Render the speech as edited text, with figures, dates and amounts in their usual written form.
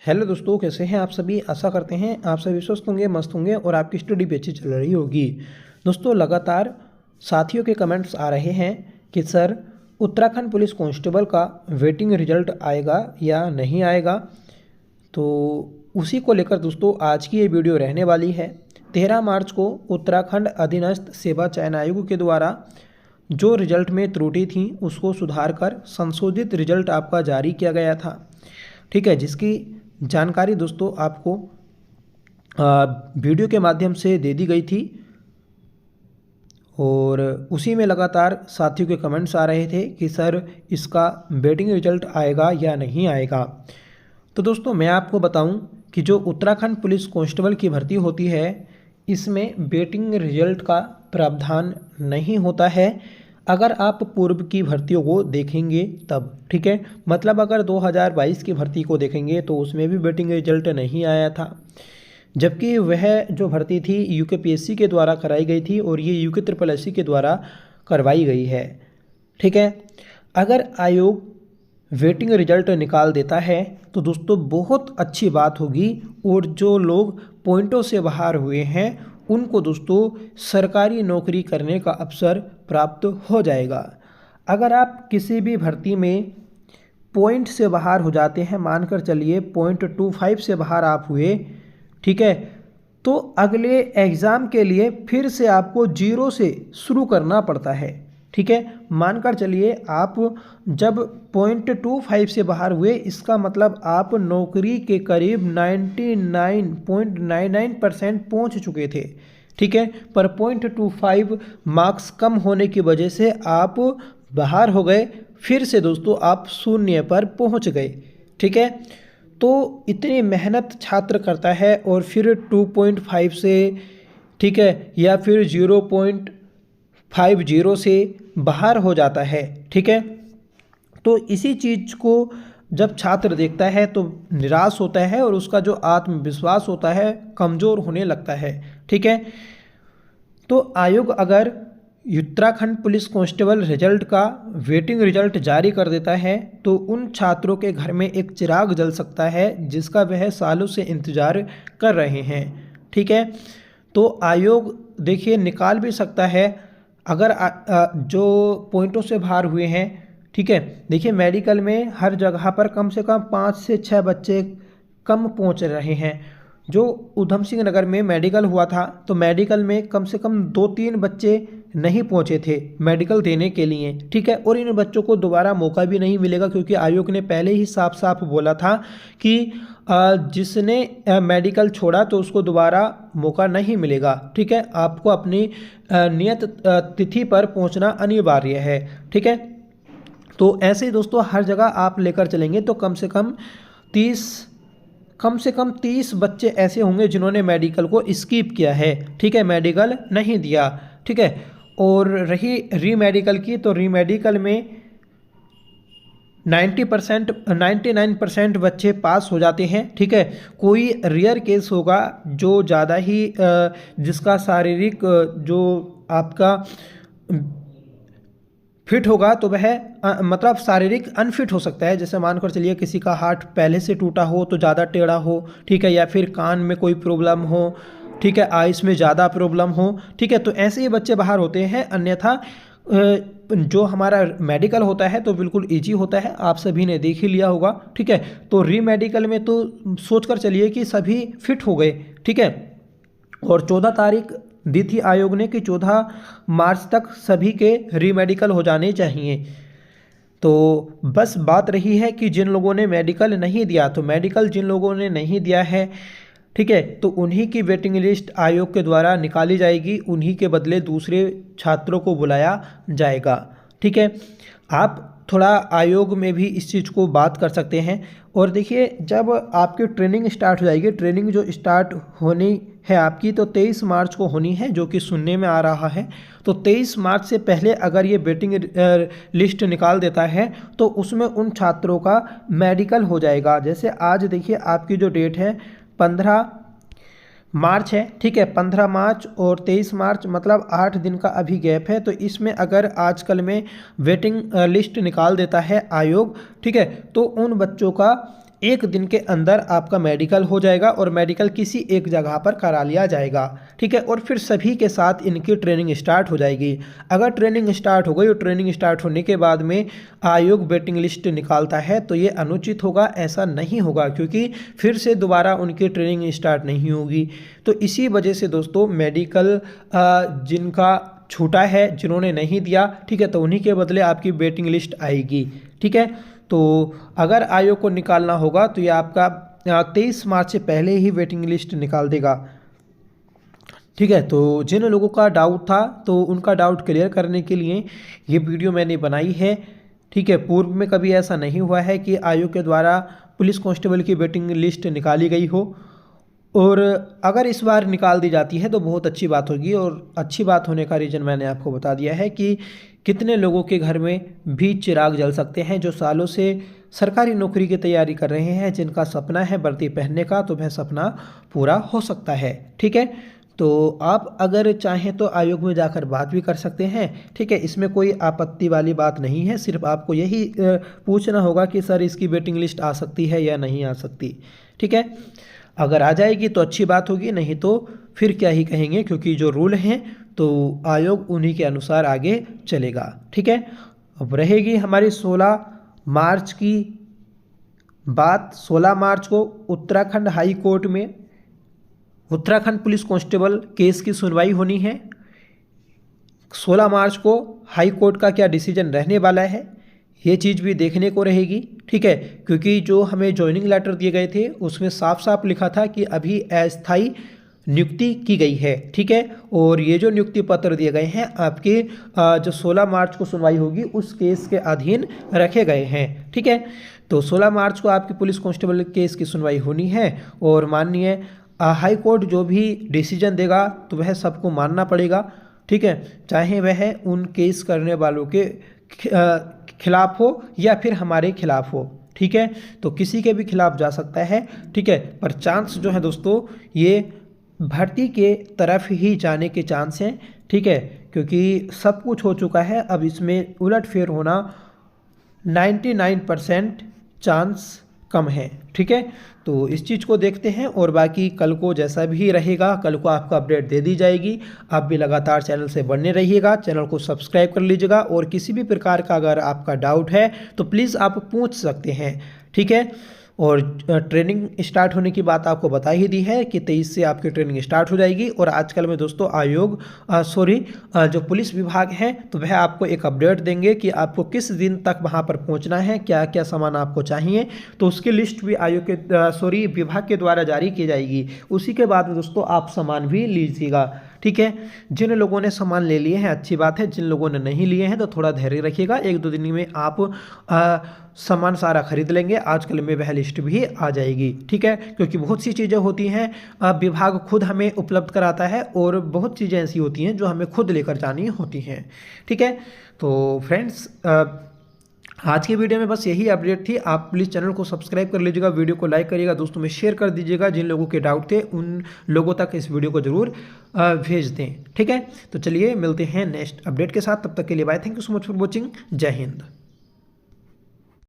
Hello दोस्तों, कैसे हैं आप सभी। आशा करते हैं आप सभी स्वस्थ होंगे, मस्त होंगे और आपकी स्टडी भी अच्छी चल रही होगी। दोस्तों, लगातार साथियों के कमेंट्स आ रहे हैं कि सर उत्तराखंड पुलिस कांस्टेबल का वेटिंग रिजल्ट आएगा या नहीं आएगा। तो उसी को लेकर दोस्तों आज की ये वीडियो रहने वाली है। 13 मार्च को उत्तराखंड अधीनस्थ सेवा चयन आयोग के द्वारा जो रिजल्ट में त्रुटि थी उसको सुधार कर संशोधित रिजल्ट आपका जारी किया गया था। ठीक है, जिसकी जानकारी दोस्तों आपको वीडियो के माध्यम से दे दी गई थी और उसी में लगातार साथियों के कमेंट्स आ रहे थे कि सर इसका वेटिंग रिजल्ट आएगा या नहीं आएगा। तो दोस्तों मैं आपको बताऊं कि जो उत्तराखंड पुलिस कांस्टेबल की भर्ती होती है इसमें वेटिंग रिजल्ट का प्रावधान नहीं होता है अगर आप पूर्व की भर्तियों को देखेंगे तब। ठीक है, मतलब अगर 2022 की भर्ती को देखेंगे तो उसमें भी वेटिंग रिजल्ट नहीं आया था, जबकि वह जो भर्ती थी यूकेपीएससी के द्वारा कराई गई थी और ये यूके के द्वारा करवाई गई है। ठीक है, अगर आयोग वेटिंग रिजल्ट निकाल देता है तो दोस्तों बहुत अच्छी बात होगी और जो लोग पॉइंटों से बाहर हुए हैं उनको दोस्तों सरकारी नौकरी करने का अवसर प्राप्त हो जाएगा। अगर आप किसी भी भर्ती में पॉइंट से बाहर हो जाते हैं, मानकर चलिए 0.25 से बाहर आप हुए, ठीक है, तो अगले एग्ज़ाम के लिए फिर से आपको जीरो से शुरू करना पड़ता है। ठीक है, मानकर चलिए आप जब 0.25 से बाहर हुए इसका मतलब आप नौकरी के करीब 99.99% पहुंच चुके थे। ठीक है, पर 0.25 मार्क्स कम होने की वजह से आप बाहर हो गए, फिर से दोस्तों आप शून्य पर पहुंच गए। ठीक है, तो इतनी मेहनत छात्र करता है और फिर 2.5 से, ठीक है, या फिर 0.50 से बाहर हो जाता है। ठीक है, तो इसी चीज़ को जब छात्र देखता है तो निराश होता है और उसका जो आत्मविश्वास होता है कमज़ोर होने लगता है। ठीक है, तो आयोग अगर उत्तराखंड पुलिस कांस्टेबल रिजल्ट का वेटिंग रिजल्ट जारी कर देता है तो उन छात्रों के घर में एक चिराग जल सकता है जिसका वह सालों से इंतज़ार कर रहे हैं। ठीक है, तो आयोग देखिए निकाल भी सकता है अगर जो पॉइंटों से बाहर हुए हैं। ठीक है, देखिए मेडिकल में हर जगह पर कम से कम 5 से 6 बच्चे कम पहुंच रहे हैं। जो ऊधम सिंह नगर में मेडिकल हुआ था तो मेडिकल में कम से कम 2-3 बच्चे नहीं पहुंचे थे मेडिकल देने के लिए। ठीक है, और इन बच्चों को दोबारा मौका भी नहीं मिलेगा क्योंकि आयोग ने पहले ही साफ साफ बोला था कि जिसने मेडिकल छोड़ा तो उसको दोबारा मौका नहीं मिलेगा। ठीक है, आपको अपनी नियत तिथि पर पहुंचना अनिवार्य है। ठीक है, तो ऐसे ही दोस्तों हर जगह आप लेकर चलेंगे तो कम से कम 30 बच्चे ऐसे होंगे जिन्होंने मेडिकल को स्किप किया है। ठीक है, मेडिकल नहीं दिया। ठीक है, और रही री मेडिकल की, तो री मेडिकल में 99% बच्चे पास हो जाते हैं। ठीक है, कोई रेयर केस होगा जो ज़्यादा ही जिसका शारीरिक जो आपका फिट होगा तो वह मतलब शारीरिक अनफिट हो सकता है। जैसे मानकर चलिए किसी का हाथ पहले से टूटा हो तो ज़्यादा टेढ़ा हो, ठीक है, या फिर कान में कोई प्रॉब्लम हो, ठीक है, आइस में ज़्यादा प्रॉब्लम हो। ठीक है, तो ऐसे ही बच्चे बाहर होते हैं, अन्यथा जो हमारा मेडिकल होता है तो बिल्कुल ईजी होता है, आप सभी ने देख ही लिया होगा। ठीक है, तो री मेडिकल में तो सोचकर चलिए कि सभी फिट हो गए। ठीक है, और 14 तारीख दी थी आयोग ने कि 14 मार्च तक सभी के री मेडिकल हो जाने चाहिए। तो बस बात रही है कि जिन लोगों ने मेडिकल नहीं दिया, तो मेडिकल जिन लोगों ने नहीं दिया है, ठीक है, तो उन्हीं की वेटिंग लिस्ट आयोग के द्वारा निकाली जाएगी, उन्हीं के बदले दूसरे छात्रों को बुलाया जाएगा। ठीक है, आप थोड़ा आयोग में भी इस चीज़ को बात कर सकते हैं। और देखिए जब आपकी ट्रेनिंग स्टार्ट हो जाएगी, ट्रेनिंग जो स्टार्ट होनी है आपकी तो 23 मार्च को होनी है, जो कि सुनने में आ रहा है। तो 23 मार्च से पहले अगर ये वेटिंग लिस्ट निकाल देता है तो उसमें उन छात्रों का मेडिकल हो जाएगा। जैसे आज देखिए आपकी जो डेट है 15 मार्च है। ठीक है, 15 मार्च और 23 मार्च मतलब 8 दिन का अभी गैप है। तो इसमें अगर आजकल में वेटिंग लिस्ट निकाल देता है आयोग, ठीक है, तो उन बच्चों का 1 दिन के अंदर आपका मेडिकल हो जाएगा और मेडिकल किसी एक जगह पर करा लिया जाएगा, ठीक है। और फिर सभी के साथ इनकी ट्रेनिंग स्टार्ट हो जाएगी। अगर ट्रेनिंग स्टार्ट हो गई और ट्रेनिंग स्टार्ट होने के बाद में आयोग वेटिंग लिस्ट निकालता है तो ये अनुचित होगा, ऐसा नहीं होगा, क्योंकि फिर से दोबारा उनकी ट्रेनिंग स्टार्ट नहीं होगी। तो इसी वजह से दोस्तों मेडिकल जिनका छूटा है, जिन्होंने नहीं दिया, ठीक है, तो उन्हीं के बदले आपकी वेटिंग लिस्ट आएगी, ठीक है। तो अगर आयोग को निकालना होगा तो ये आपका 23 मार्च से पहले ही वेटिंग लिस्ट निकाल देगा, ठीक है। तो जिन लोगों का डाउट था तो उनका डाउट क्लियर करने के लिए ये वीडियो मैंने बनाई है, ठीक है। पूर्व में कभी ऐसा नहीं हुआ है कि आयोग के द्वारा पुलिस कांस्टेबल की वेटिंग लिस्ट निकाली गई हो, और अगर इस बार निकाल दी जाती है तो बहुत अच्छी बात होगी। और अच्छी बात होने का रीज़न मैंने आपको बता दिया है कि कितने लोगों के घर में भी चिराग जल सकते हैं जो सालों से सरकारी नौकरी की तैयारी कर रहे हैं, जिनका सपना है वर्दी पहनने का, तो वह सपना पूरा हो सकता है, ठीक है। तो आप अगर चाहें तो आयोग में जाकर बात भी कर सकते हैं, ठीक है। इसमें कोई आपत्ति वाली बात नहीं है, सिर्फ आपको यही पूछना होगा कि सर इसकी वेटिंग लिस्ट आ सकती है या नहीं आ सकती, ठीक है। अगर आ जाएगी तो अच्छी बात होगी, नहीं तो फिर क्या ही कहेंगे, क्योंकि जो रूल हैं तो आयोग उन्हीं के अनुसार आगे चलेगा, ठीक है। अब रहेगी हमारी 16 मार्च की बात। 16 मार्च को उत्तराखंड हाई कोर्ट में उत्तराखंड पुलिस कांस्टेबल केस की सुनवाई होनी है। 16 मार्च को हाई कोर्ट का क्या डिसीजन रहने वाला है, ये चीज़ भी देखने को रहेगी, ठीक है। क्योंकि जो हमें ज्वाइनिंग लेटर दिए गए थे उसमें साफ साफ लिखा था कि अभी अस्थायी नियुक्ति की गई है, ठीक है। और ये जो नियुक्ति पत्र दिए गए हैं आपके जो 16 मार्च को सुनवाई होगी उस केस के अधीन रखे गए हैं, ठीक है। तो 16 मार्च को आपकी पुलिस कांस्टेबल केस की सुनवाई होनी है, और माननीय हाई कोर्ट जो भी डिसीजन देगा तो वह सबको मानना पड़ेगा, ठीक है। चाहे वह उन केस करने वालों के खिलाफ हो या फिर हमारे खिलाफ हो, ठीक है। तो किसी के भी खिलाफ जा सकता है, ठीक है। पर चांस जो है दोस्तों ये भर्ती के तरफ ही जाने के चांस हैं, ठीक है। क्योंकि सब कुछ हो चुका है, अब इसमें उलटफेर होना 99% चांस कम है, ठीक है। तो इस चीज़ को देखते हैं, और बाकी कल को जैसा भी रहेगा कल को आपको अपडेट दे दी जाएगी। आप भी लगातार चैनल से बने रहिएगा, चैनल को सब्सक्राइब कर लीजिएगा, और किसी भी प्रकार का अगर आपका डाउट है तो प्लीज़ आप पूछ सकते हैं, ठीक है। और ट्रेनिंग स्टार्ट होने की बात आपको बता ही दी है कि 23 से आपकी ट्रेनिंग स्टार्ट हो जाएगी। और आजकल में दोस्तों आयोग जो पुलिस विभाग है तो वह आपको एक अपडेट देंगे कि आपको किस दिन तक वहां पर पहुंचना है, क्या क्या सामान आपको चाहिए, तो उसकी लिस्ट भी आयोग के विभाग के द्वारा जारी की जाएगी। उसी के बाद में दोस्तों आप सामान भी लीजिएगा, ठीक है। जिन लोगों ने सामान ले लिए हैं अच्छी बात है, जिन लोगों ने नहीं लिए हैं तो थोड़ा धैर्य रखिएगा, 1-2 दिन में आप सामान सारा खरीद लेंगे। आजकल में वह लिस्ट भी आ जाएगी, ठीक है। क्योंकि बहुत सी चीज़ें होती हैं विभाग खुद हमें उपलब्ध कराता है, और बहुत चीज़ें ऐसी होती हैं जो हमें खुद लेकर जानी होती हैं, ठीक है। तो फ्रेंड्स आज की वीडियो में बस यही अपडेट थी। आप प्लीज़ चैनल को सब्सक्राइब कर लीजिएगा, वीडियो को लाइक करिएगा, दोस्तों में शेयर कर दीजिएगा। जिन लोगों के डाउट थे उन लोगों तक इस वीडियो को जरूर भेज दें, ठीक है। तो चलिए मिलते हैं नेक्स्ट अपडेट के साथ, तब तक के लिए bye, thank you so much for watching, जय हिंद।